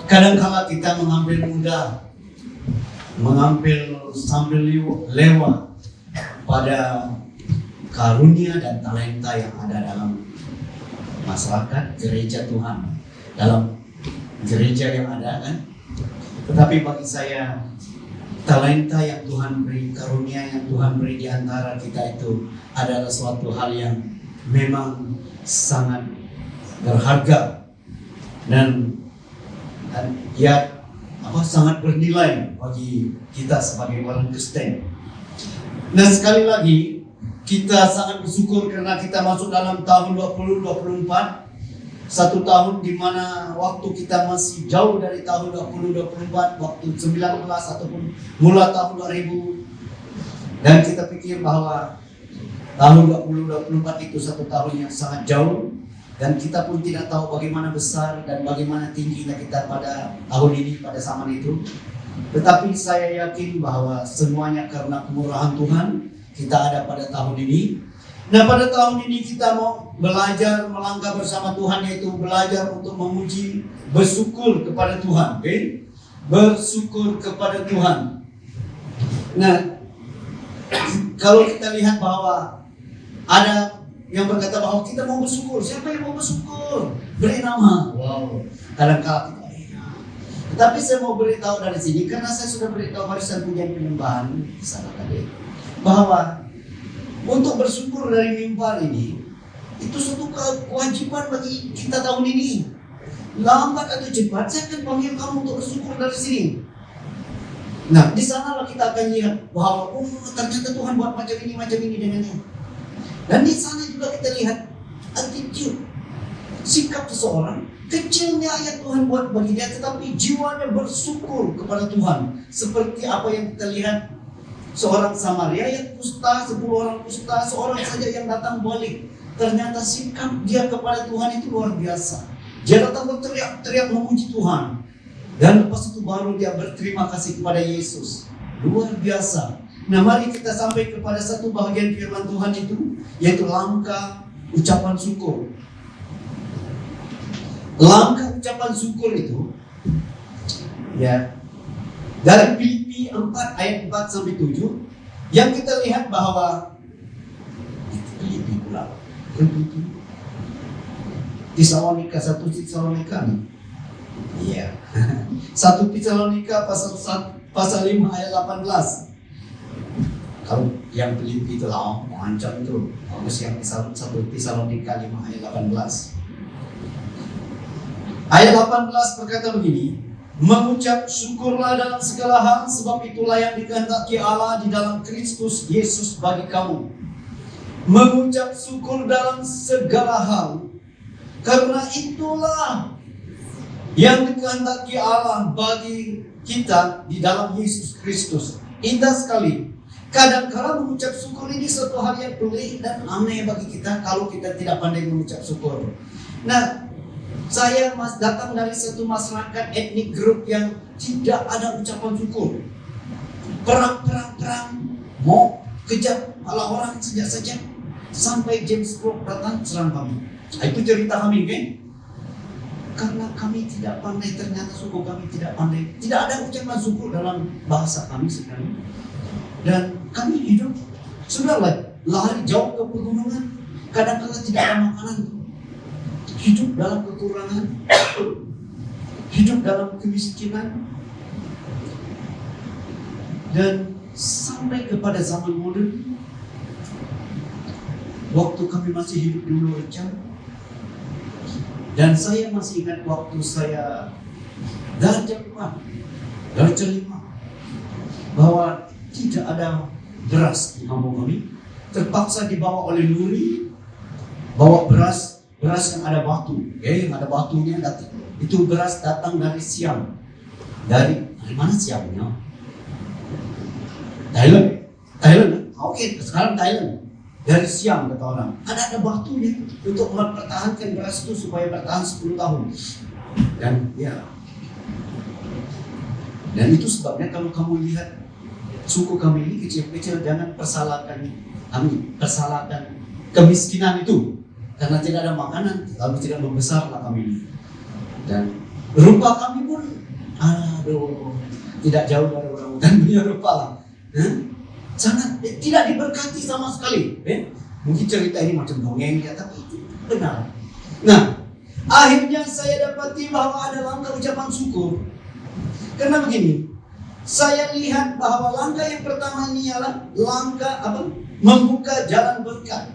Kadangkala kita mengambil mudah, mengambil sambil lewat pada karunia dan talenta yang ada dalam masyarakat gereja Tuhan, dalam gereja yang ada kan. Tetapi bagi saya, talenta yang Tuhan beri, karunia yang Tuhan beri di antara kita itu adalah suatu hal yang memang sangat berharga dan ya sangat bernilai bagi kita sebagai orang Kristen. Nah, sekali lagi kita sangat bersyukur karena kita masuk dalam tahun 2024, satu tahun di mana waktu kita masih jauh dari tahun 2024, waktu 19 ataupun mula tahun 2000, dan kita pikir bahwa tahun 2024 itu satu tahun yang sangat jauh, dan kita pun tidak tahu bagaimana besar dan bagaimana tingginya kita pada tahun ini, pada zaman itu. Tetapi saya yakin bahwa semuanya karena kemurahan Tuhan kita ada pada tahun ini. Nah, pada tahun ini kita mau belajar melangkah bersama Tuhan, yaitu belajar untuk memuji, bersyukur kepada Tuhan, okay? Bersyukur kepada Tuhan. Nah, kalau kita lihat bahwa ada yang berkata bahwa kita mau bersyukur, siapa yang mau bersyukur? Beri nama. Wow, kadang-kala kita tapi saya mau beritahu dari sini, karena saya sudah beritahu barisan pujian penyembahan di sana tadi, bahwa untuk bersyukur dari mimbar ini itu suatu kewajiban bagi kita tahun ini. Lambat atau cepat saya akan panggil kamu untuk bersyukur dari sini. Nah, di sanalah kita akan lihat bahwa ternyata Tuhan buat macam ini dengannya. Dan di sana juga kita lihat attitude, sikap seseorang. Kecilnya yang Tuhan buat bagi dia, tetapi jiwanya bersyukur kepada Tuhan. Seperti apa yang kita lihat, seorang Samaria yang kusta, 10 orang kusta, seorang saja yang datang balik. Ternyata sikap dia kepada Tuhan itu luar biasa. Dia datang berteriak-teriak memuji Tuhan. Dan lepas itu baru dia berterima kasih kepada Yesus. Luar biasa. Nah, mari kita sampai kepada satu bagian firman Tuhan itu, yaitu langkah ucapan syukur. Langkah ucapan syukur itu, ya, dari Filipi 4 ayat 4 sampai 7, yang kita lihat bahwa Filipi pula, Tesalonika, 1 Tesalonika nih, iya, 1 Tesalonika pasal 5 ayat 18. Kalau yang Filipi itu lah, mengancam itu, harus yang 1 Tesalonika 5 ayat 18. Ayat 18 berkata begini, mengucap syukurlah dalam segala hal, sebab itulah yang dikehendaki Allah di dalam Kristus Yesus bagi kamu. Mengucap syukur dalam segala hal, karena itulah yang dikehendaki Allah bagi kita di dalam Yesus Kristus. Indah sekali. Kadang-kala mengucap syukur ini suatu hal yang pelik dan aneh bagi kita kalau kita tidak pandai mengucap syukur. Nah, saya datang dari satu masyarakat etnik grup yang tidak ada ucapan syukur. Perang, mau kejar malah orang saja sampai James Bond datang serang kami. Itu cerita kami, kan? Karena kami tidak pandai, ternyata suku kami tidak pandai. Tidak ada ucapan syukur dalam bahasa kami sekali. Dan kami hidup sudah lari jauh ke pegunungan. Kadang-kadang tidak ada makanan. Hidup dalam kekurangan, hidup dalam kemiskinan, dan sampai kepada zaman modern, waktu kami masih hidup di Nurja, dan saya masih ingat waktu saya Darjah 5, bahwa tidak ada beras di kampung kami, terpaksa dibawa oleh Nuri, bawa beras yang ada batu, yang ada batunya datang. Itu beras datang dari Siam. Dari mana Siamnya? Thailand. Oke, sekarang Thailand. Dari Siam kata orang. Ada batunya untuk mempertahankan beras itu supaya bertahan 10 tahun. Dan itu sebabnya kalau kamu lihat suku kami ini kecil-kecil, jangan persalahkan kemiskinan itu. Karena tidak ada makanan, lalu tidak membesarlah kami. Dan rupa kami pun Aduh, tidak jauh dari orang hutan punya rupa lah. Sangat tidak diberkati sama sekali. Mungkin cerita ini macam dongeng ya, tapi itu benar. Nah, akhirnya saya dapati bahwa ada langkah ucapan syukur. Karena begini, saya lihat bahwa langkah yang pertama ini adalah langkah membuka jalan berkat.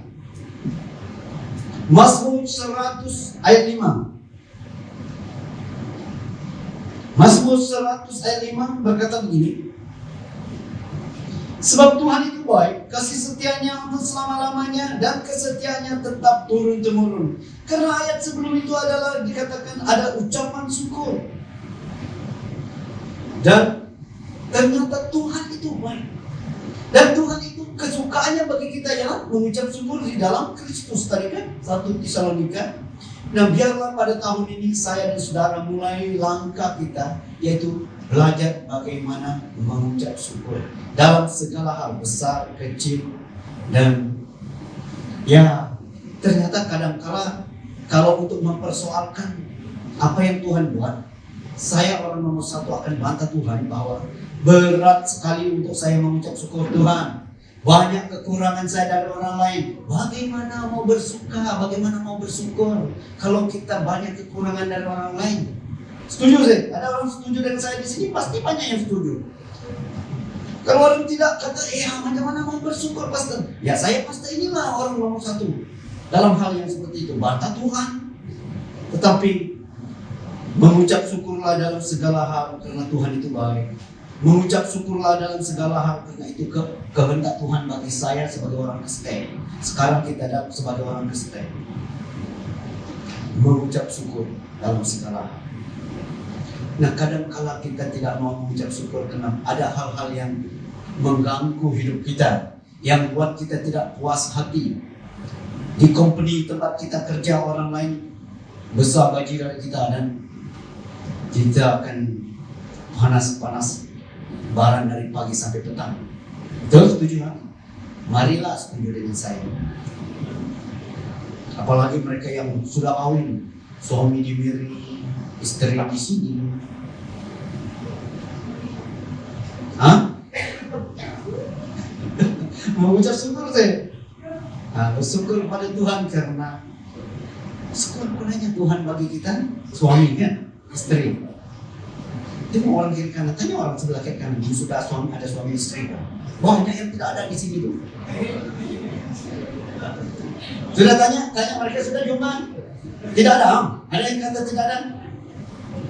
Mazmur 100 ayat 5. Mazmur 100 ayat 5 berkata begini. Sebab Tuhan itu baik, kasih setianya untuk selama-lamanya, dan kesetiaannya tetap turun-temurun. Karena ayat sebelum itu adalah dikatakan ada ucapan syukur. Dan ternyata Tuhan itu baik. Dan Tuhan itu kesukaannya bagi kita ialah mengucap syukur di dalam Kristus. Tadi kan 1 Tesalonika. Nah, biarlah pada tahun ini saya dan saudara mulai langkah kita, yaitu belajar bagaimana mengucap syukur dalam segala hal, besar, kecil. Dan ya, ternyata kadang-kala kalau untuk mempersoalkan apa yang Tuhan buat, saya orang nomor satu akan bantah Tuhan bahwa berat sekali untuk saya mengucap syukur. Tuhan, banyak kekurangan saya dari orang lain. Bagaimana mau bersuka, bagaimana mau bersyukur kalau kita banyak kekurangan dari orang lain? Setuju sih? Ada orang setuju dengan saya di sini? Pasti banyak yang setuju. Kalau orang tidak, kata, bagaimana mau bersyukur pastor? Ya saya pasti inilah orang nomor satu dalam hal yang seperti itu, bantah Tuhan. Tetapi mengucap syukurlah dalam segala hal karena Tuhan itu baik. Mengucap syukurlah dalam segala hal karena itu kehendak Tuhan bagi saya sebagai orang Kristen. Sekarang kita sebagai orang Kristen, mengucap syukur dalam segala hal. Nah, kadang-kala kita tidak mau mengucap syukur karena ada hal-hal yang mengganggu hidup kita, yang buat kita tidak puas hati. Di company tempat kita kerja, orang lain besar gaji dari kita dan kita akan panas-panas barang dari pagi sampai petang. Betul, setuju kan? Marilah setuju dengan saya. Apalagi mereka yang sudah kawin, suami di Miri, istri di sini. Mengucap syukur saya. Bersyukur pada Tuhan karena sekurang-kurangnya Tuhan bagi kita suaminya, istri. Itu orang kiri kanan, tanya orang sebelah kiri kanan, sudah ada suami istri. Banyak yang tidak ada di sini tuh. Sudah tanya mereka sudah jumpa? Tidak ada. Ada yang kata tidak ada?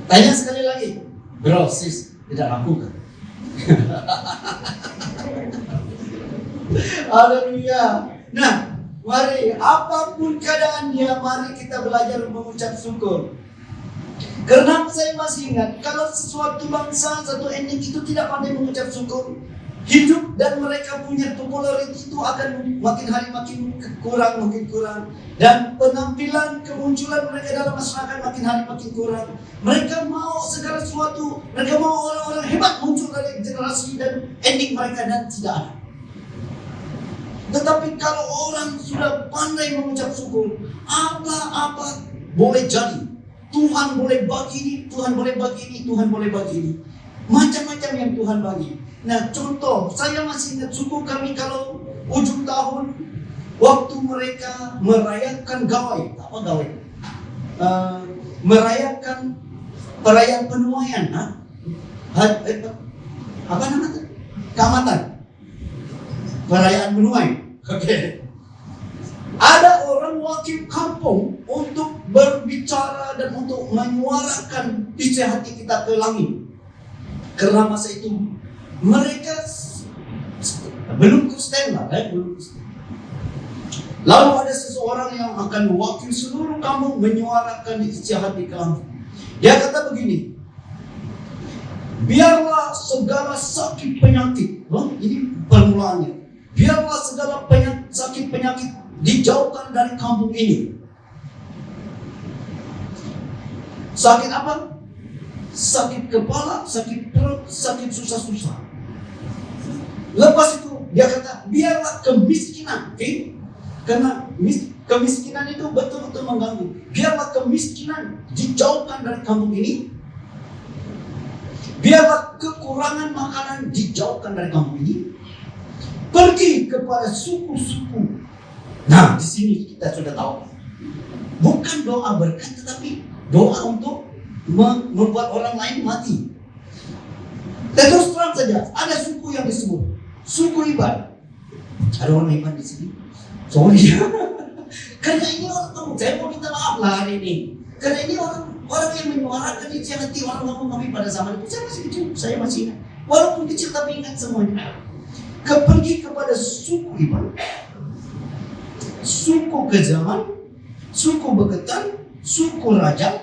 Tanya sekali lagi. Bro, sis, tidak lakukan. Haleluya. Nah, mari apapun keadaan dia, mari kita belajar mengucap syukur. Karena saya masih ingat, kalau sesuatu bangsa, satu etnik itu tidak pandai mengucap syukur, hidup dan mereka punya populariti itu akan makin hari makin kurang. Dan penampilan, kemunculan mereka dalam masyarakat makin hari makin kurang. Mereka mau segala sesuatu, mereka mau orang-orang hebat muncul dari generasi dan etnik mereka, dan tidak ada. Tetapi kalau orang sudah pandai mengucap syukur, apa-apa boleh jadi. Tuhan boleh bagi ini, Tuhan boleh bagi ini, Tuhan boleh bagi ini. Macam-macam yang Tuhan bagi. Nah, contoh, saya masih ingat suku kami kalau ujung tahun, waktu mereka merayakan gawai. Apa gawai? Merayakan perayaan penuaian. Apa namanya? Keamatan. Perayaan menuai. Oke. Ada orang wakil kampung untuk berbicara dan untuk menyuarakan isi hati kita ke langit. Karena masa itu mereka belum Kristen lah, belum Kristen. Lalu ada seseorang yang akan mewakili seluruh kampung menyuarakan isi hati ke langit. Dia kata begini, biarlah segala sakit penyakit, ini permulaannya. Biarlah segala sakit penyakit dijauhkan dari kampung ini. Sakit apa? Sakit kepala, sakit perut, sakit susah-susah. Lepas itu dia kata, biarlah kemiskinan, karena kemiskinan itu betul-betul mengganggu. Biarlah kemiskinan dijauhkan dari kampung ini. Biarlah kekurangan makanan dijauhkan dari kamu ini. Pergi kepada suku-suku. Nah, di sini kita sudah tahu. Bukan doa berkat, tetapi doa untuk membuat orang lain mati. Dan terus terang saja, ada suku yang disebut suku Iban. Ada orang Iban di sini? Sorry. Karena ini orang kamu, saya mau minta maaf lah hari ini. Karena ini orang yang menyuarakan isi hati orang kamu kami pada zaman itu. Saya masih kecil, saya masih ingat. Walaupun kecil tapi ingat semuanya. Pergi kepada suku Iban, suku Kejaman, suku Beketan, suku Rajang,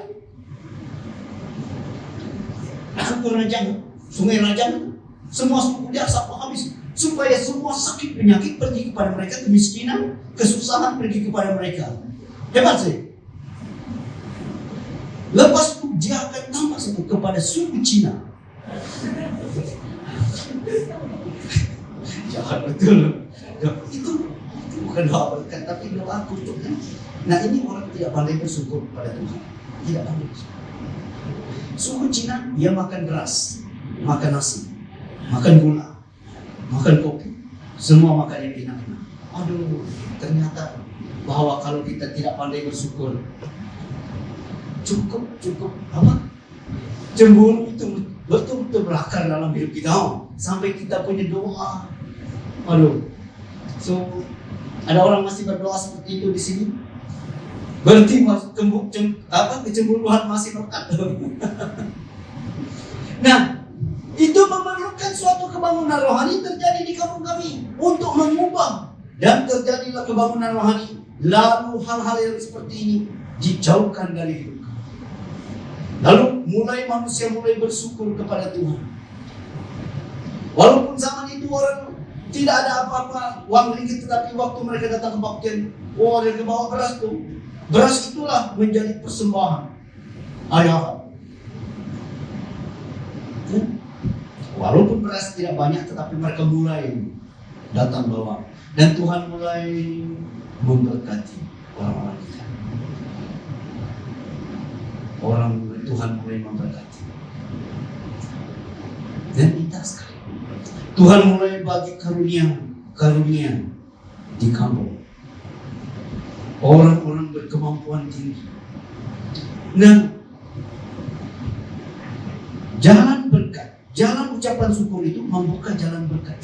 Sungai Rajang, semua suku dia sampai habis, supaya semua sakit penyakit pergi kepada mereka, kemiskinan, kesusahan pergi kepada mereka. Hebat sih. Lepas itu dia akan tambah satu kepada suku Cina. Jahat betul. Itu bukan doa berkat, tapi doa kutuknya. Nah, ini orang tidak pandai bersyukur pada Tuhan. Tidak pandai bersyukur. Suku Cina, dia makan beras, makan nasi, makan gula, makan kopi, semua makan yang enak-enak. Aduh, ternyata bahwa kalau kita tidak pandai bersyukur, cukup apa? Cemburu itu betul-betul berakar dalam hidup kita. Sampai kita punya doa. Aduh, so ada orang masih berdoa seperti itu di sini. Berarti kecemburuan masih berkat. Nah, itu memerlukan suatu kebangunan rohani terjadi di kampung kami untuk mengubah, dan terjadilah kebangunan rohani. Lalu hal-hal yang seperti ini dijauhkan dari hidup kami. Lalu manusia mulai bersyukur kepada Tuhan. Walaupun zaman itu orang tidak ada apa-apa, uang ringgit, tetapi waktu mereka datang ke baptian, mereka bawa beras tuh. Beras itulah menjadi persembahan ayah. Walaupun beras tidak banyak, tetapi mereka mulai datang bawa. Dan Tuhan mulai memberkati orang-orang kita. Tuhan mulai memberkati. Dan indah sekali. Tuhan mulai bagi karunia di kampung. Orang-orang berkemampuan tinggi. Nah, jalan berkat, jalan ucapan syukur itu membuka jalan berkat.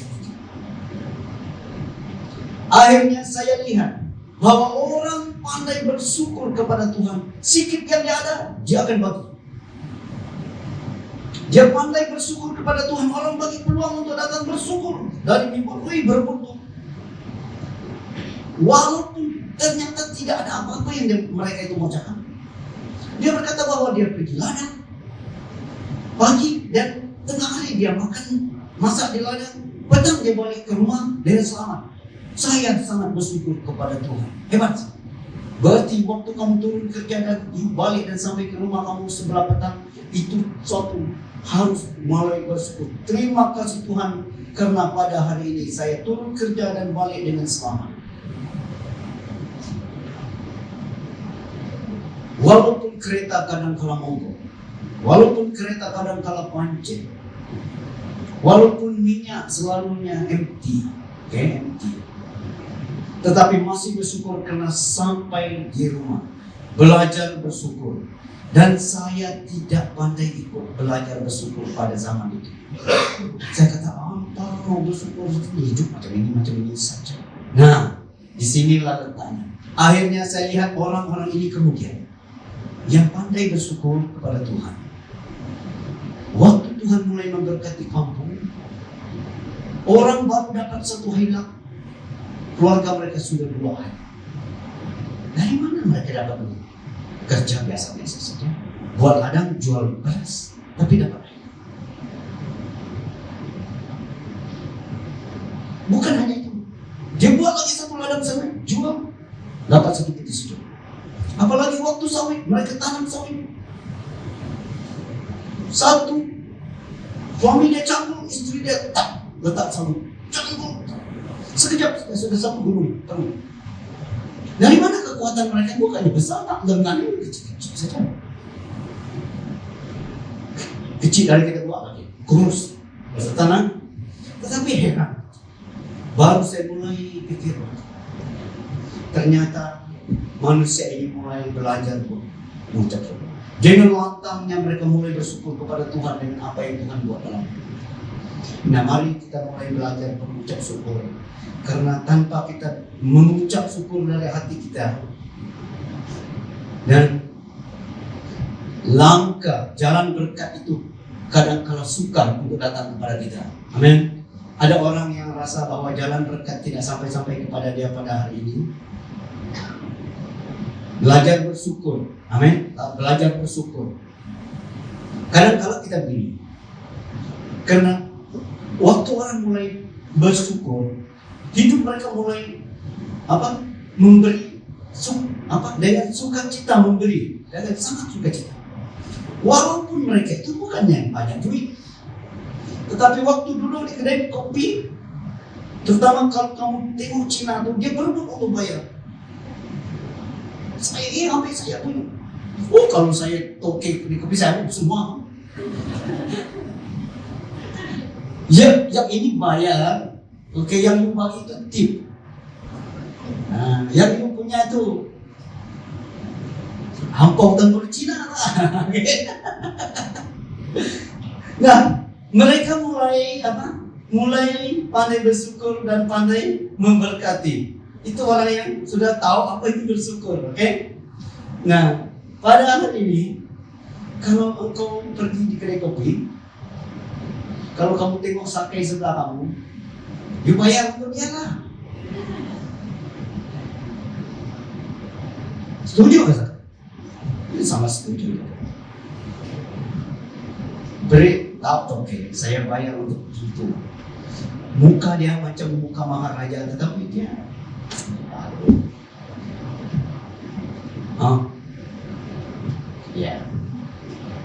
Akhirnya saya lihat bahwa orang pandai bersyukur kepada Tuhan, sikit yang dia ada, dia akan bagi. Dia pandai bersyukur kepada Tuhan, orang bagi peluang untuk datang bersyukur dari mimbar berbuntu. Walaupun ternyata tidak ada apa-apa yang mereka itu ucapkan. Dia berkata bahwa dia pergi ladang pagi dan tengah hari dia masak di ladang, petang dia balik ke rumah dengan selamat. Saya sangat bersyukur kepada Tuhan. Hebat. Berarti waktu kamu turun kerja dan balik dan sampai ke rumah kamu sebelah petang, itu suatu harus mulai bersyukur. Terima kasih Tuhan karena pada hari ini saya turun kerja dan balik dengan selamat. Walaupun kereta kadang kala mogok, walaupun kereta kadang kala pancet, walaupun minyak selalunya empty, tetapi masih bersyukur karena sampai di rumah, belajar bersyukur. Dan saya tidak pandai ikut belajar bersyukur pada zaman itu. Saya kata, apa mau bersyukur hidup macam ini saja. Nah, disinilah letaknya. Akhirnya saya lihat orang-orang ini kemudian yang pandai bersyukur kepada Tuhan. Waktu Tuhan mulai memberkati kampung, orang baru dapat satu hilak, keluarga mereka sudah 2 hari. Dari mana mereka dapat ini? Kerja biasa-biasa saja, buat ladang, jual beras, tapi dapat hilak. Bukan hanya itu, dia buat lagi satu ladang sana, jual, dapat 1 petis juga. Apalagi waktu sawit, mereka tanam sawit. Satu, suami dia canggung, istri dia letak sawit. Canggung. Sekejap sudah satu gunung. Dari mana kekuatan mereka? Bukannya besar, tak lengan, kecil-kecil saja. Kecil dari kita buat lagi. kurus, rasa tenang. Tetapi heran, baru saya mulai pikir, ternyata manusia ini mulai belajar mengucap syukur. Dengan lantangnya mereka mulai bersyukur kepada Tuhan dengan apa yang Tuhan buat dalam hidup. Nah, mari kita mulai belajar mengucap syukur. Karena tanpa kita mengucap syukur dari hati kita, dan langkah jalan berkat itu kadang-kala sukar untuk datang kepada kita. Amin. Ada orang yang rasa bahwa jalan berkat tidak sampai-sampai kepada dia pada hari ini. Belajar bersyukur. Amin. Belajar bersyukur. Kadang-kala kita begini. Karena waktu orang mulai bersyukur, hidup mereka mulai memberi dengan sukacita memberi, dengan sangat sukacita. Walaupun mereka itu bukan yang banyak duit, tetapi waktu dulu di kedai kopi, terutama kalau kamu tengok Cina tuh, dia berebut untuk bayar. Sampai saya punya. Kalau saya toke di kopi saya semua. Ya, yang ini bayar, yang lu bagi itu tip. Nah, yang lu punya itu hampau dan Cina lah. Nah, mereka mulai mulai pandai bersyukur dan pandai memberkati. Itu orang yang sudah tahu apa itu bersyukur, oke? Nah, pada hari ini, kalau engkau pergi di kedai kopi, kalau kamu tengok sakai sebelah kamu, dibayar untuk dia lah. Setuju nggak? Sama setuju. Beri tahu, oke, saya bayar untuk itu. Muka dia macam muka maharaja, tetapi dia ya,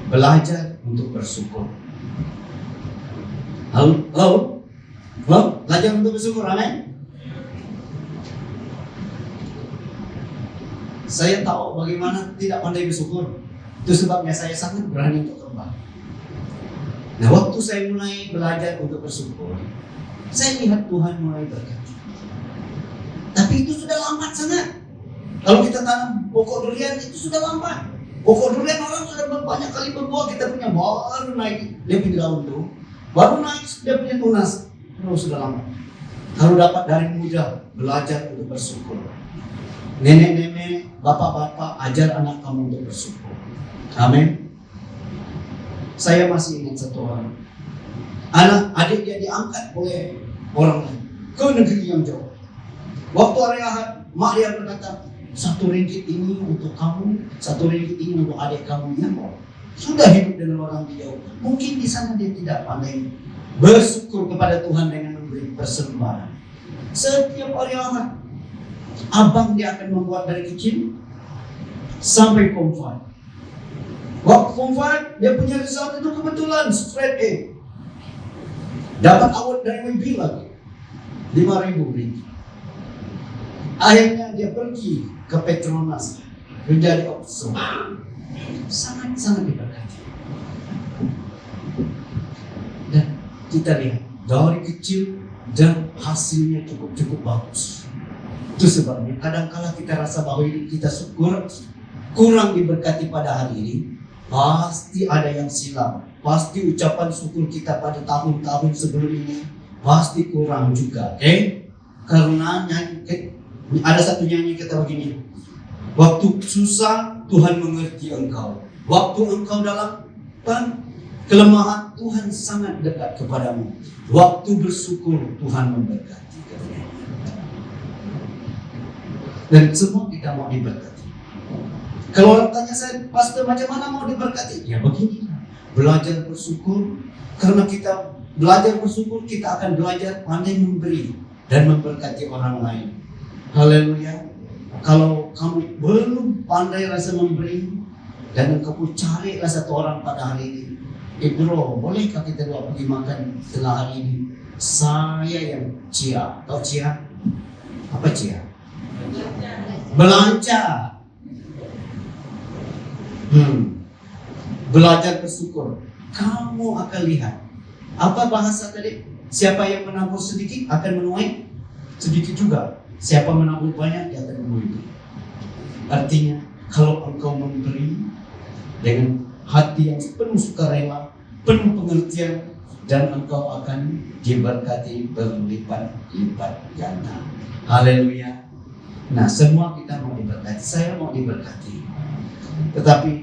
belajar untuk bersyukur. Halo, belajar untuk bersyukur, amin. Saya tahu bagaimana tidak pandai bersyukur. Itu sebabnya saya sangat berani untuk terbang. Nah, waktu saya mulai belajar untuk bersyukur, saya lihat Tuhan mulai berkati. Tapi itu sudah lambat sangat. Kalau kita tanam pokok durian itu sudah lambat. Pokok durian orang sudah banyak kali berbuah, kita punya baru naik dia punya daun tuh, baru naik dia punya tunas, sudah lambat. Kalau dapat dari muda belajar untuk bersyukur. Nenek-nenek, bapak-bapak, ajar anak kamu untuk bersyukur. Amin. Saya masih ingat satu orang, anak adik dia diangkat oleh orang lain ke negeri yang jauh. Waktu hari Ahad, mak dia berkata, 1 ringgit ini untuk kamu, 1 ringgit ini untuk adik kamu yang sudah hidup dengan orang jauh. Mungkin di sana dia tidak pandai bersyukur kepada Tuhan dengan memberi persembahan. Setiap hari Ahad, abang dia akan membuat dari kecil sampai form 5. Waktu form 5, dia punya result itu kebetulan straight A. Dapat award dari WB lagi, 5.000 ringgit. Akhirnya dia pergi ke Petronas menjadi opso. Sangat-sangat diberkati. Dan kita lihat dari kecil dan hasilnya cukup bagus. Itu sebabnya kadang-kala kita rasa bahwa kita kurang diberkati pada hari ini. Pasti ada yang silam. Pasti ucapan syukur kita pada tahun-tahun sebelum ini pasti kurang juga, oke? Karena ada satu nyanyi kata begini, waktu susah Tuhan mengerti engkau, waktu engkau dalam kelemahan Tuhan sangat dekat kepadamu, waktu bersyukur Tuhan memberkati. Dan semua kita mau diberkati. Kalau orang tanya saya, pastor macam mana mau diberkati? Ya begini, belajar bersyukur. Karena kita belajar bersyukur, kita akan belajar pandai memberi dan memberkati orang lain. Haleluya. Kalau kamu belum pandai rasa memberi dan kamu carilah satu orang pada hari ini, bro, bolehkah kita doa pergi makan tengah hari ini? Saya yang cia. Tahu cia? Apa cia? Belanja. Belajar bersyukur. Kamu akan lihat Apa bahasa tadi? Siapa yang menabur sedikit akan menuai sedikit juga. Siapa menabur banyak dia akan menuai. Artinya kalau engkau memberi dengan hati yang penuh sukarela, penuh pengertian, dan engkau akan diberkati berlipat-lipat ganda. Haleluya. Nah, semua kita mau diberkati. Saya mau diberkati. Tetapi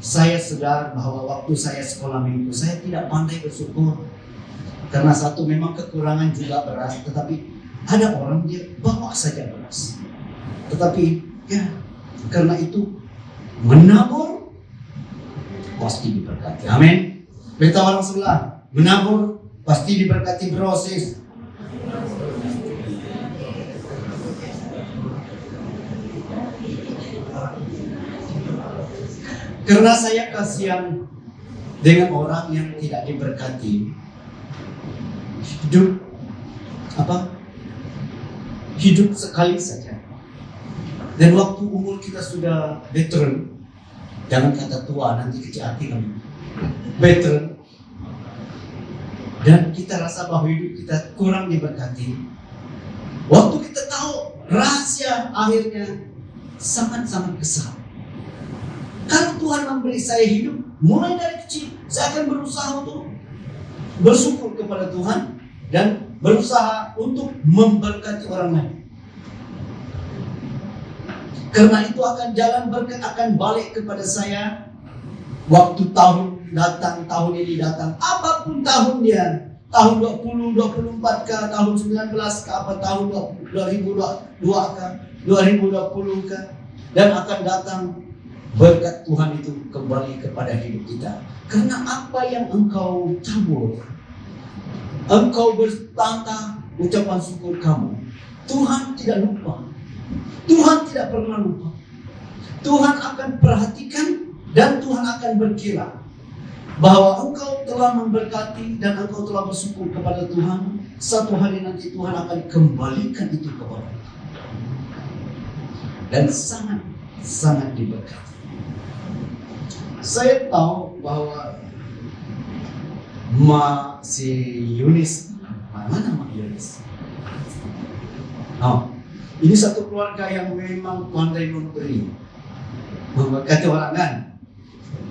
saya sadar bahwa waktu saya sekolah minggu, saya tidak pandai bersyukur. Karena satu, memang kekurangan juga beras. Tetapi ada orang dia bawa saja beras. Tetapi ya, karena itu menabur pasti diberkati. Amin. Beritahu orang sebelah, menabur pasti diberkati proses. Karena saya kasihan dengan orang yang tidak diberkati, hidup sekali saja. Dan waktu umur kita sudah veteran, jangan kata tua, nanti kecil hati kamu. Veteran, dan kita rasa bahwa hidup kita kurang diberkati. Waktu kita tahu rahasia akhirnya sangat-sangat besar. Kalau Tuhan memberi saya hidup, mulai dari kecil, saya akan berusaha untuk bersyukur kepada Tuhan dan berusaha untuk memberkati orang lain. Karena itu akan jalan berkat akan balik kepada saya. Waktu tahun datang, tahun ini datang, apapun tahun dia, tahun 20, 24 ke, tahun 19 ke, apa tahun 2022 ke, 2020 ke, dan akan datang berkat Tuhan itu kembali kepada hidup kita. Karena apa yang engkau tabur, engkau bertanda ucapan syukur kamu, Tuhan tidak lupa. Tuhan tidak pernah lupa. Tuhan akan perhatikan dan Tuhan akan berkira bahwa engkau telah memberkati dan engkau telah bersyukur kepada Tuhan. Satu hari nanti Tuhan akan kembalikan itu kepada kita. Dan sangat diberkati. Saya tahu bahwa si Yunis, mana Mak Yunis? Oh, ini satu keluarga yang memang pandai memberi, memberkati orang kan.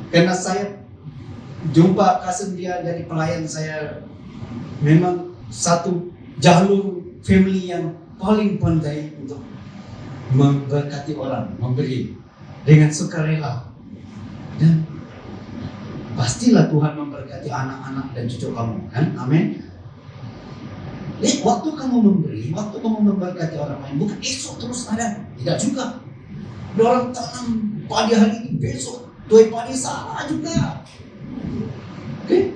Karena saya jumpa kasih dia dari pelayan saya, memang satu jalur family yang paling pandai untuk memberkati orang, memberi dengan sukarela. Dan pastilah Tuhan memberkati anak-anak dan cucu kamu, kan? Amin. Waktu kamu memberi, waktu kamu memberkati orang lain, bukan esok terus ada, tidak juga. Orang tanam padi hari ini, besok tuai padi salah juga. Oke?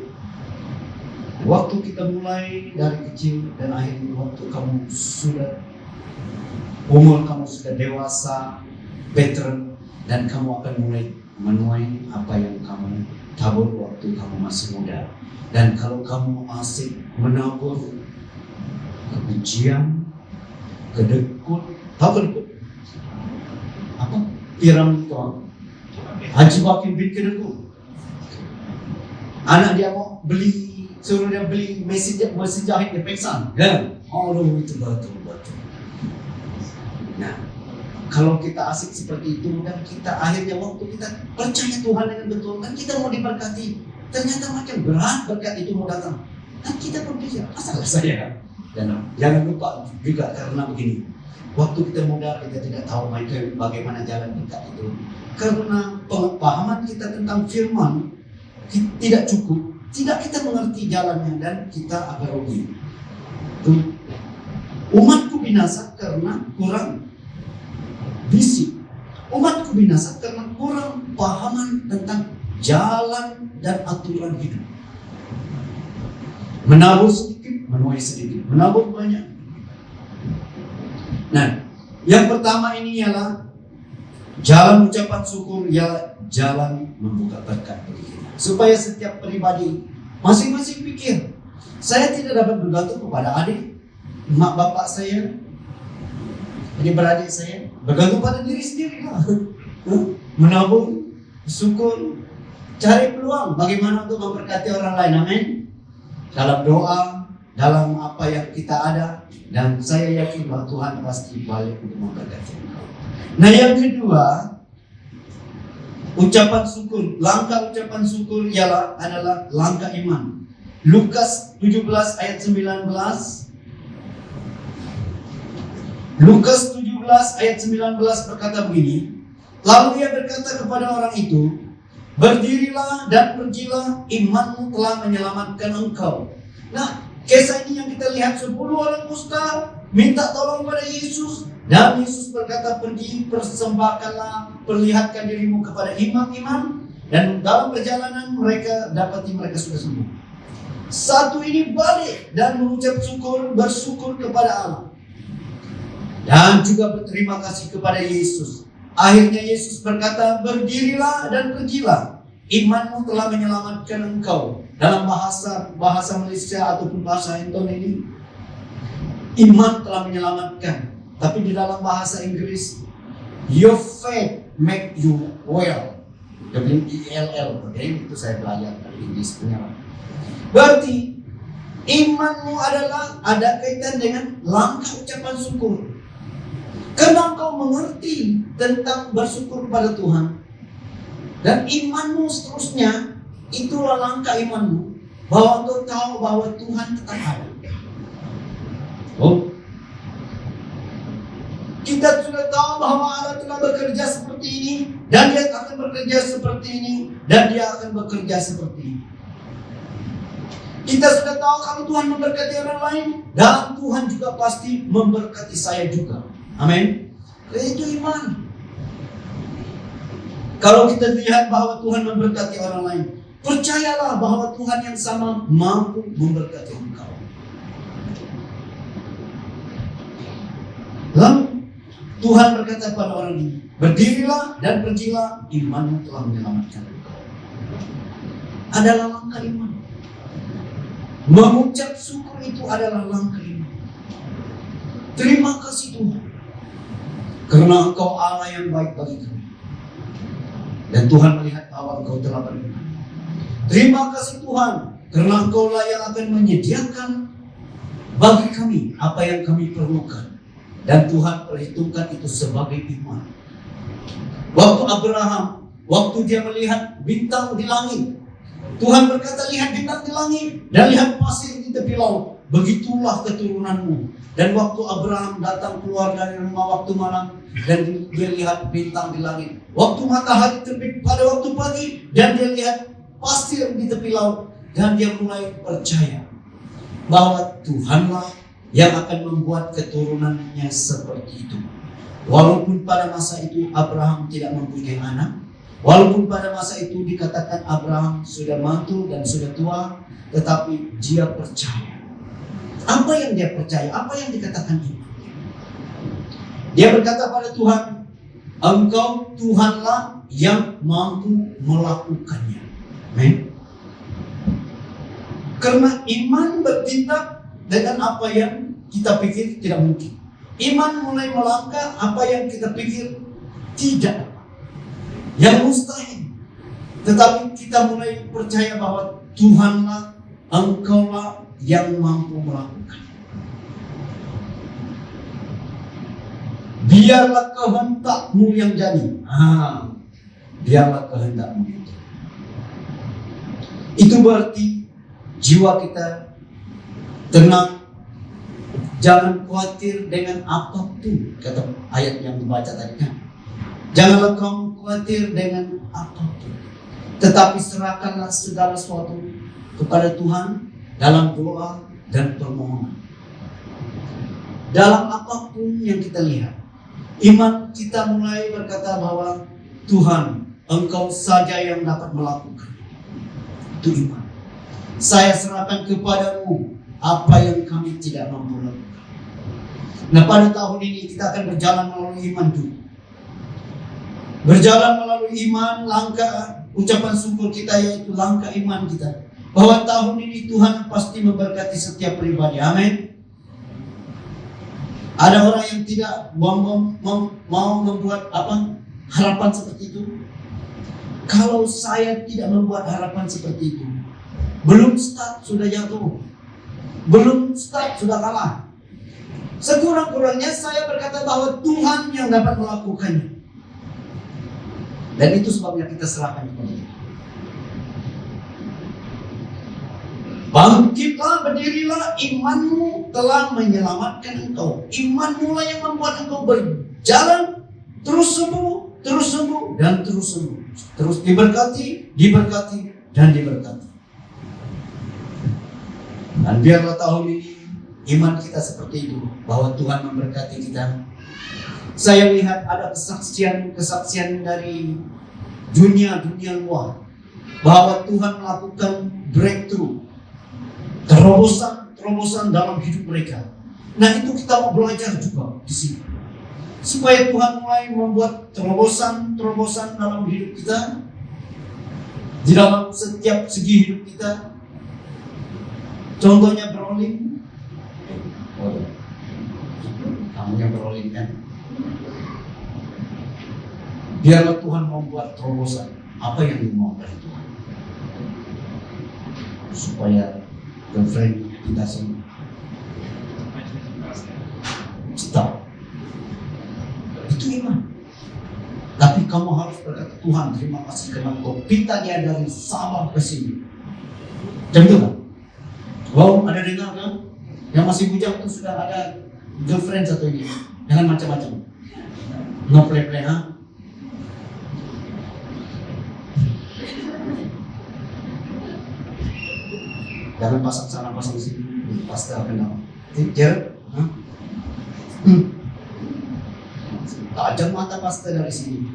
Waktu kita mulai dari kecil dan akhirnya waktu kamu sudah umur kamu sudah dewasa, veteran, dan kamu akan mulai menuai apa yang kamu tabur waktu kamu masih muda. Dan kalau kamu masih menabur kebencian, kedekut, tahu kedekut? Apa? Tiram itu Haji Bakir bin kedekut. Anak dia mau beli, suruh dia beli mesin jahit, dia peksan. Dan itu betul. Nah, kalau kita asik seperti itu dan kita akhirnya waktu kita percaya Tuhan dengan betul, kan kita mau diberkati, ternyata makin berat berkat itu mau datang, kan kita berpikir salah saya. Dan jangan lupa juga karena begini, waktu kita muda kita tidak tahu bagaimana jalan berkat itu, karena pemahaman kita tentang firman tidak cukup, tidak kita mengerti jalannya dan kita agak rugi. Umatku binasa karena kurang bisik. Umatku binasa karena kurang pahaman tentang jalan dan aturan hidup. Menabur sedikit, menuai sedikit. Menabur banyak. Nah, yang pertama ini ialah jalan ucapan syukur, ialah jalan membuka berkat bagi kita. Supaya setiap pribadi masing-masing pikir, saya tidak dapat bergantung kepada adik, mak bapak saya, adik-beradik saya, bergantung pada diri sendiri lah. Menabur, syukur, cari peluang bagaimana untuk memberkati orang lain. Amin. dalam doa, dalam apa yang kita ada, dan saya yakin bahwa Tuhan pasti balik untuk memberkati engkau. Nah, yang kedua, ucapan syukur. Langkah ucapan syukur adalah langkah iman. Lukas 17 ayat 19. Lukas 17 ayat 19 berkata begini. Lalu ia berkata kepada orang itu, berdirilah dan pergilah, imanmu telah menyelamatkan engkau. Nah, kisah ini yang kita lihat 10 orang kusta minta tolong pada Yesus, dan Yesus berkata, pergi, persembahkanlah, perlihatkan dirimu kepada imam-imam, dan dalam perjalanan mereka sudah sembuh. Satu ini balik dan mengucap syukur, bersyukur kepada Allah, dan juga berterima kasih kepada Yesus. Akhirnya Yesus berkata, berdirilah dan pergilah, imanmu telah menyelamatkan engkau. Dalam bahasa Malaysia ataupun bahasa Indonesia ini, iman telah menyelamatkan. Tapi di dalam bahasa Inggris, your faith make you well. W-E-L-L. Itu saya belajar dari Inggris punya. Berarti imanmu ada kaitan dengan langkah ucapan syukur. Karena engkau mengerti tentang bersyukur kepada Tuhan, dan imanmu seterusnya, itulah langkah imanmu, bahwa engkau tahu bahwa Tuhan tetap ada. Kita sudah tahu bahwa Allah telah bekerja seperti ini, dan Dia akan bekerja seperti ini, dan Dia akan bekerja seperti ini. Kita sudah tahu kalau Tuhan memberkati orang lain, dan Tuhan juga pasti memberkati saya juga. Amin. Itu iman. Kalau kita lihat bahwa Tuhan memberkati orang lain, percayalah bahwa Tuhan yang sama mampu memberkati engkau. Lalu Tuhan berkata pada orang ini, berdirilah dan pergilah, imanmu telah menyelamatkan engkau. Adalah langkah iman. Mengucap syukur itu adalah langkah iman. Terima kasih Tuhan, karena engkau Allah yang baik bagi kami. Dan Tuhan melihat bahwa engkau telah beriman. Terima kasih Tuhan, karena engkau lah yang akan menyediakan bagi kami apa yang kami perlukan. Dan Tuhan perhitungkan itu sebagai iman. Waktu Abraham, waktu dia melihat bintang di langit, Tuhan berkata, lihat bintang di langit dan lihat pasir di tepi laut, begitulah keturunanmu. Dan waktu Abraham datang keluar dari rumah waktu malam, dan dia lihat bintang di langit, waktu matahari terbit pada waktu pagi, dan dia lihat pasir di tepi laut, dan dia mulai percaya bahwa Tuhanlah yang akan membuat keturunannya seperti itu. Walaupun pada masa itu Abraham tidak mempunyai anak, walaupun pada masa itu dikatakan Abraham sudah mantul dan sudah tua, tetapi dia percaya. Apa yang dia percaya? Apa yang dikatakan iman? Dia berkata pada Tuhan, engkau Tuhanlah yang mampu melakukannya. Amen. Karena iman bertindak dengan apa yang kita pikir tidak mungkin. Iman mulai melangkah apa yang kita pikir tidak, yang mustahil. Tetapi kita mulai percaya bahwa Tuhanlah, engkaulah yang mampu melakukan. Biarlah kehendakmu yang jadi. Biarlah kehendakmu itu. Itu berarti jiwa kita tenang. Jangan khawatir dengan apapun, kata ayat yang dibaca tadi kan. Janganlah kamu khawatir dengan apapun, tetapi serahkanlah segala sesuatu kepada Tuhan dalam doa dan permohonan. Dalam apapun yang kita lihat, iman kita mulai berkata bahwa Tuhan, engkau saja yang dapat melakukan. Itu iman. Saya serahkan kepadamu apa yang kami tidak mampu lakukan. Nah, pada tahun ini kita akan berjalan melalui iman dulu. Berjalan melalui iman, langkah ucapan syukur kita yaitu langkah iman kita. Bahwa tahun ini Tuhan pasti memberkati setiap pribadi. Amin. Ada orang yang tidak mau membuat harapan seperti itu. Kalau saya tidak membuat harapan seperti itu, Belum start sudah jatuh. Belum start sudah kalah. Sekurang-kurangnya saya berkata bahwa Tuhan yang dapat melakukannya. Dan itu sebabnya kita serahkan kepada Dia. Bangkitlah, berdirilah, imanmu telah menyelamatkan engkau. Imanmu lah yang membuat engkau berjalan terus sembuh, dan terus sembuh. Terus diberkati, dan diberkati. Dan biarlah tahun ini iman kita seperti itu, bahwa Tuhan memberkati kita. Saya lihat ada kesaksian dari dunia luar, bahwa Tuhan melakukan breakthrough, terobosan dalam hidup mereka. Nah, itu kita mau belajar juga di sini, supaya Tuhan mulai membuat terobosan dalam hidup kita, di dalam setiap segi hidup kita. Contohnya berolin. Kamu yang berolin kan? Biarlah Tuhan membuat terobosan. Apa yang dimau dari Tuhan, supaya girlfriend kita semua stop. Itu iman. Tapi kamu harus berkata, Tuhan terima kasih karena Kau pinta dia dari Sabah ke sini. Jam itu kan? Wow, ada dengar kan? Yang masih bujang itu sudah ada girlfriend satu ini. Jangan macam-macam. No play-play, ha? Jangan pasang sana, pasang sini. Pasti kenal. Tidur, ha? Tajam mata pasti dari sini.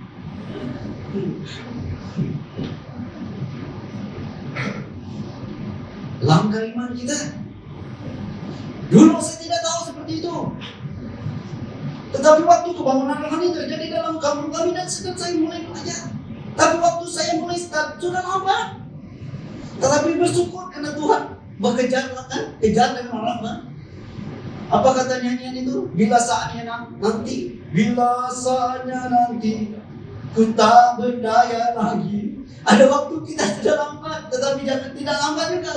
Langkah iman kita. Dulu saya tidak tahu seperti itu. Tetapi waktu kebangunan rohani terjadi dalam kampung kami dan saya mulai belajar. Tapi waktu saya mulai start sudah lama. Tetapi bersyukur karena Tuhan bekerja kan, kejar dan marah. Apa kata nyanyian itu? Bila saatnya nanti, ku tak berdaya lagi. Ada waktu kita sudah lambat, tetapi jangan tidak lambat juga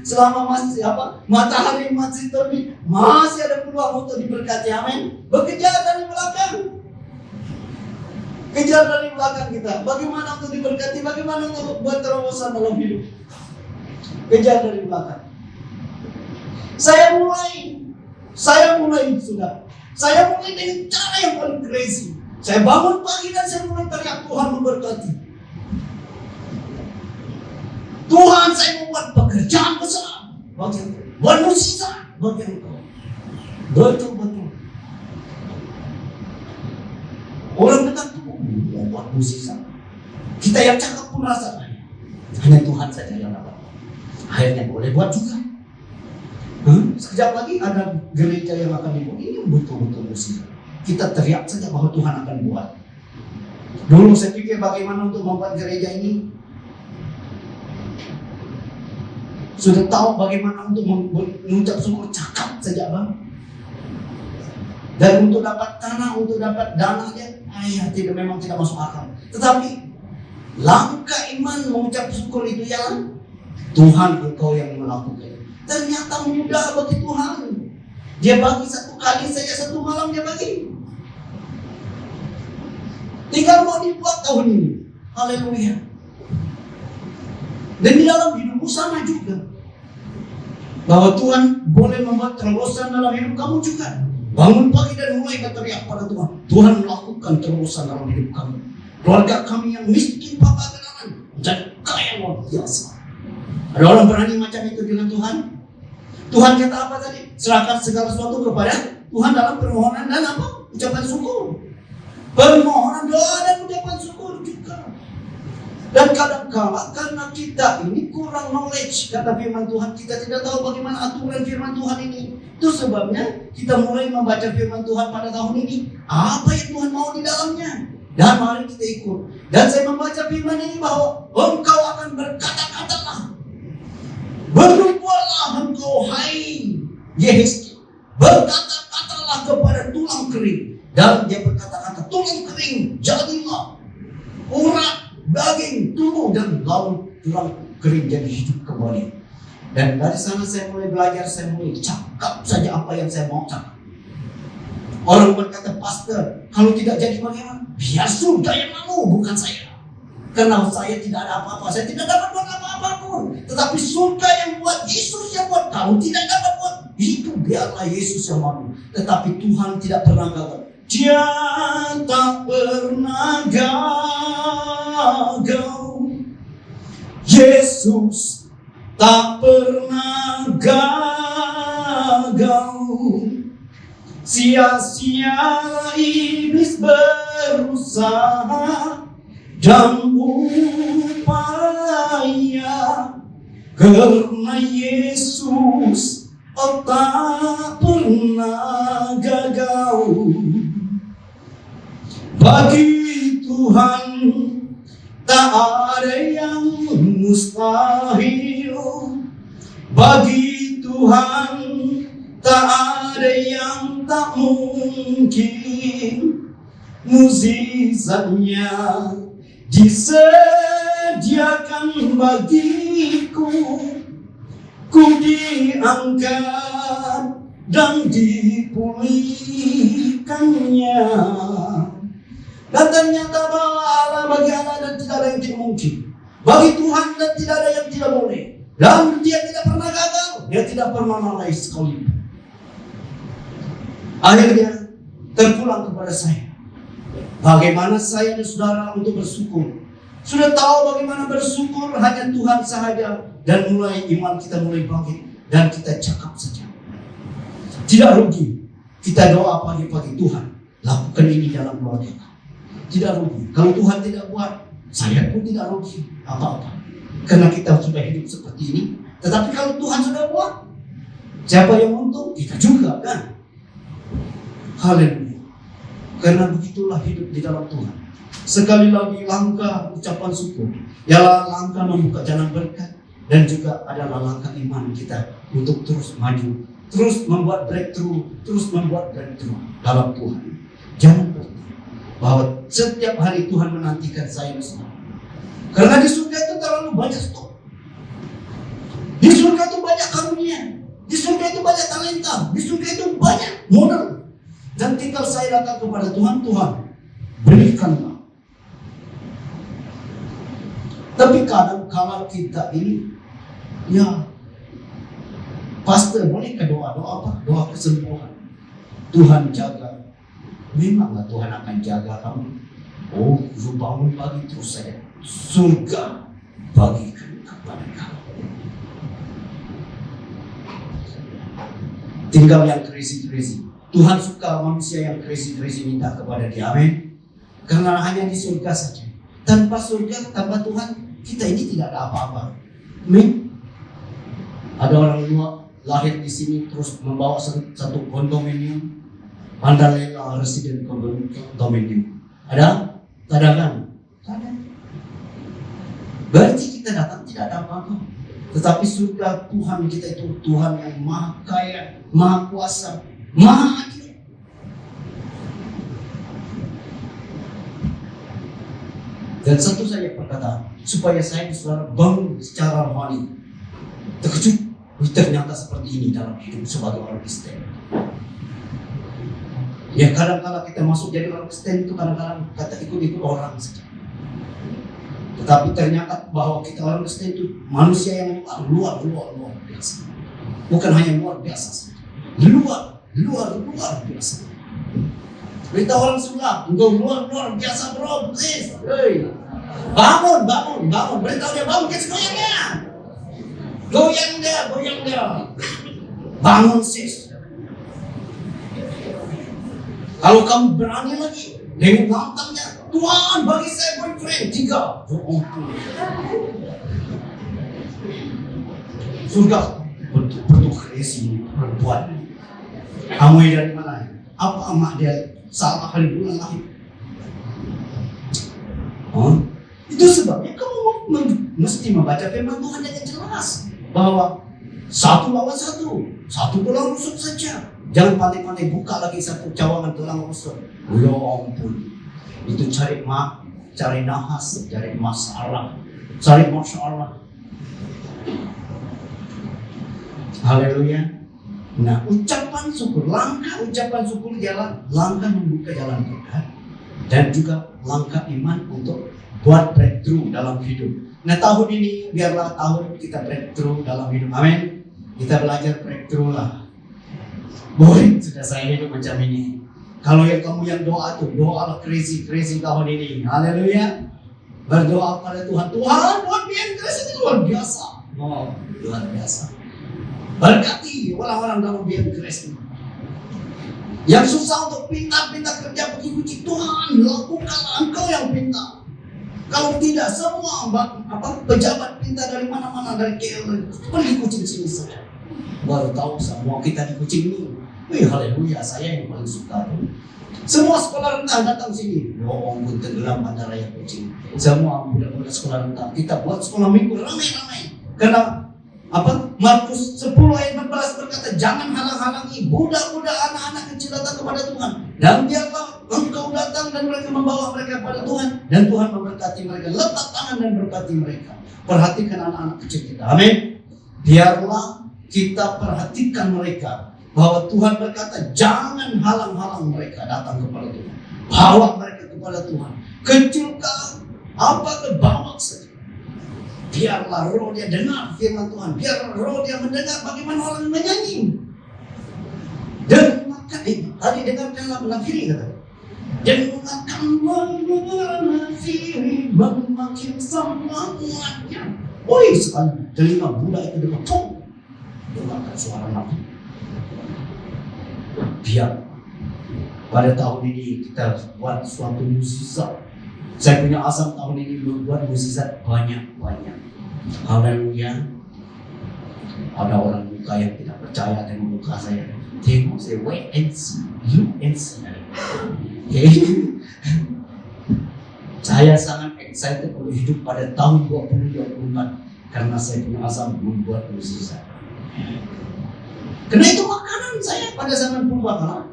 selama masih matahari masih terbit, masih ada peluang untuk diberkati. Amin. Bekerja dari belakang, kejar dari belakang kita. Bagaimana untuk diberkati? Bagaimana untuk buat terobosan dalam hidup? Kejar dari belakang. Saya mulai sudah. Saya mulai dengan cara yang paling crazy. Saya bangun pagi dan saya mulai teriak, Tuhan memberkati. Tuhan, saya membuat pekerjaan besar bagi Engkau, buat mukjizat bagi Engkau. Betul-betul. Orang dekat itu membuat mukjizat. Kita yang cakap pun rasakan. Hanya Tuhan saja yang dapat. Akhirnya boleh buat juga. Sekejap lagi ada gereja yang akan dibuat. Ini betul-betul mukjizat. Kita teriak saja bahwa Tuhan akan buat. Dulu saya pikir bagaimana untuk membuat gereja ini. Sudah tahu bagaimana untuk mengucap syukur, cakap saja bang. Dan untuk dapat tanah, untuk dapat dananya, memang tidak masuk akal. Tetapi langkah iman mengucap syukur itu yang Tuhan Engkau yang melakukan. Ternyata mudah bagi Tuhan. Dia bagi satu kali saja, satu malam dia bagi. Tinggal mau dibuat tahun ini. Haleluya. Dan di dalam hidupmu sama juga. Bahwa Tuhan boleh membuat terobosan dalam hidup kamu juga. Bangun pagi dan mulai berteriak pada Tuhan. Tuhan melakukan terobosan dalam hidup kamu. Keluarga kami yang miskin, papa kenangan, menjadi kaya luar biasa. Ada orang berani macam itu dengan Tuhan? Tuhan kata apa tadi? Serahkan segala sesuatu kepada Tuhan dalam permohonan dan apa? Ucapan syukur. Permohonan, doa dan ucapan syukur juga. Dan kadang-kala karena kita ini kurang knowledge kata firman Tuhan, kita tidak tahu bagaimana aturan firman Tuhan ini. Itu sebabnya kita mulai membaca firman Tuhan pada tahun ini. Apa yang Tuhan mau di dalamnya? Dan mari kita ikut. Dan saya membaca firman ini bahwa engkau akan berkata-katalah. Bernubuatlah engkau hai Yehezkiel. Berkata-katalah kepada tulang kering. Dan dia berkata-kata, tulang kering jadilah urat, daging, tubuh dan lalu tulang kering jadi hidup kembali. Dan dari sana saya mulai belajar, saya mulai cakap saja apa yang saya mau cakap. Orang berkata, pastor, kalau tidak jadi bagaimana? Biar surga yang mau, bukan saya. Karena saya tidak ada apa-apa, saya tidak dapat buat apa-apa pun. Tetapi surga yang buat, Yesus yang buat. Kamu tidak dapat buat itu, biarlah Yesus yang mau. Tetapi Tuhan tidak pernah gagal. Dia tak pernah gagal. Yesus tak pernah gagal. Sia-sia iblis berusaha dan upaya, karena Yesus tak pernah gagal. Bagi Tuhan tak ada yang mustahil. Bagi Tuhan tak ada yang tak mungkin. Mukjizatnya disediakan bagiku. Ku diangkat dan dipulihkannya. Dan ternyata bahwa Allah, bagi Allah dan tidak ada yang tidak mungkin. Bagi Tuhan dan tidak ada yang tidak boleh. Dan dia tidak pernah gagal. Dia tidak pernah lalai sekali. Akhirnya terpulang kepada saya. Bagaimana saya dan saudara untuk bersyukur. Sudah tahu bagaimana bersyukur, hanya Tuhan sahaja. Dan mulai iman kita mulai bangkit. Dan kita cakap saja. Tidak rugi. Kita doa pagi-pagi, Tuhan, lakukan ini dalam keluarga kami. Tidak rugi. Kalau Tuhan tidak buat, saya pun tidak rugi apa-apa. Karena kita sudah hidup seperti ini. Tetapi kalau Tuhan sudah buat, siapa yang untung? Kita juga, kan? Haleluya. Karena begitulah hidup di dalam Tuhan. Sekali lagi langkah ucapan syukur. Ialah langkah membuka jalan berkat. Dan juga adalah langkah iman kita untuk terus maju. Terus membuat breakthrough. Terus membuat breakthrough dalam Tuhan. Jangan berhenti. Bahwa setiap hari Tuhan menantikan saya bersama. Karena di surga itu terlalu banyak stok. Di surga itu banyak karunia. Di surga itu banyak talenta. Di surga itu banyak modal. Dan tinggal saya datang kepada Tuhan, Tuhan, berikanlah. Tapi kadang-kadang kita ini, ya, pastor, bolehkah doa apa? Doa kesembuhan. Tuhan jaga. Memanglah Tuhan akan jaga kamu. Oh, lu bangun pagi terus saja. Surga bagikan kepada kamu. Tinggal yang crazy-crazy. Tuhan suka manusia yang crazy-crazy minta kepada dia. Amin. Karena hanya di surga saja. Tanpa surga, tanpa Tuhan, kita ini tidak ada apa-apa. Amin. Ada orang luar lahir di sini terus membawa satu kondominium. Mandalika Resident Condominium. Ada? Tak ada kan? Tak ada. Berarti kita datang tidak ada apa-apa. Tetapi surga Tuhan kita itu Tuhan yang maha kaya, maha kuasa, maha adil. Dan satu saja perkataan, supaya saya dan saudara bangun secara rohani. Terkejut, ternyata seperti ini dalam hidup sebagai orang Kristen. Ya kadang-kadang kita masuk jadi orang Kristen itu kadang-kadang kata ikut-ikut orang saja. Tetapi ternyata bahwa kita orang Kristen itu manusia yang luar biasa. Bukan hanya luar biasa saja. Luar biasa. Berita orang Sunda, engkau luar biasa bro, please. Hey. Bangun. Beritahu dia bangun, kita goyang dia. Goyang dia. Bangun sis. Kalau kamu berani lagi dengan lantangnya, Tuhan bagi saya boyfriend 3. Surga betul crazy perempuan. Kamu dari mana? Apa emak dia salah kali bulan lahir? Itu sebabnya kamu mesti membaca firman Tuhan dengan jelas bahwa 1 lawan 1 tulang rusuk saja. Jangan pandai-pandai buka lagi satu cawangan tulang rusuk. Ya ampun. Itu cari nahas, cari masalah. Haleluya. Nah, ucapan syukur, langkah ucapan syukur ialah langkah membuka jalan berkat dan juga langkah iman untuk buat breakthrough dalam hidup. Nah, tahun ini biarlah tahun kita breakthrough dalam hidup. Amin. Kita belajar breakthrough lah. Boring sudah saya hidup macam ini. Kalau yang kamu yang doa tuh, doa crazy tahun ini. Haleluya. Berdoa pada Tuhan. Tuhan, buat biar crazy itu luar biasa. Oh, luar biasa. Berkati orang-orang dalam biar crazy. Yang susah untuk pintar kerja pergi Tuhan, lakukanlah Engkau yang pintar. Kalau tidak, semua pejabat pintar dari mana-mana, dari KL, pergi kucing sini saja. Baru tahu semua kita di kucing ini. Wih, haleluya, saya yang paling suka tuh. Semua sekolah rendah datang sini. Bohong pun tenggelam pada raya kucing. Semua budak-budak sekolah rendah. Kita buat sekolah minggu ramai-ramai. Karena Markus 10 ayat 14 berkata, jangan halang-halangi budak-budak anak-anak kecil datang kepada Tuhan. Dan biarlah engkau datang dan mereka membawa mereka kepada Tuhan. Dan Tuhan memberkati mereka. Letak tangan dan berkati mereka. Perhatikan anak-anak kecil kita. Amin. Biarlah kita perhatikan mereka. Bahwa Tuhan berkata, jangan halang-halang mereka datang kepada Tuhan. Bawa mereka kepada Tuhan. Kecilkah, apakah bawa saja. Biarlah roh dia dengar firman Tuhan. Biarlah roh dia mendengar bagaimana orang menyanyi. Dengarkan, tadi dengarkanlah menafiri kata. Dengarkanlah menafiri makin semangatnya. Oi, sekali telinga budak itu dengar. Dengarkan suara nabi. Biar pada tahun ini kita buat suatu mukjizat. Saya punya asam tahun ini buat mukjizat banyak-banyak. Haleluya. Ada orang muka yang tidak percaya dengan muka saya. Tengok saya, wait and see, look and see. Okay. Saya sangat excited untuk hidup pada tahun 2024 karena saya punya asam membuat mukjizat. Karena itu makanan saya pada zaman purbakala.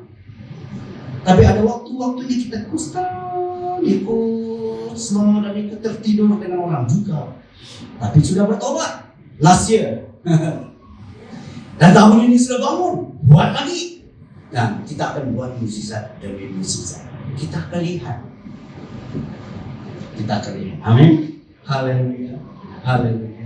Tapi ada waktu-waktunya kita ikut slow dan ikut tertidur dengan orang juga. Tapi sudah bertobat last year. Dan tahun ini sudah bangun, buat lagi. Dan kita akan buat mukjizat demi mukjizat. Kita akan lihat. Amin. Haleluya. Haleluya.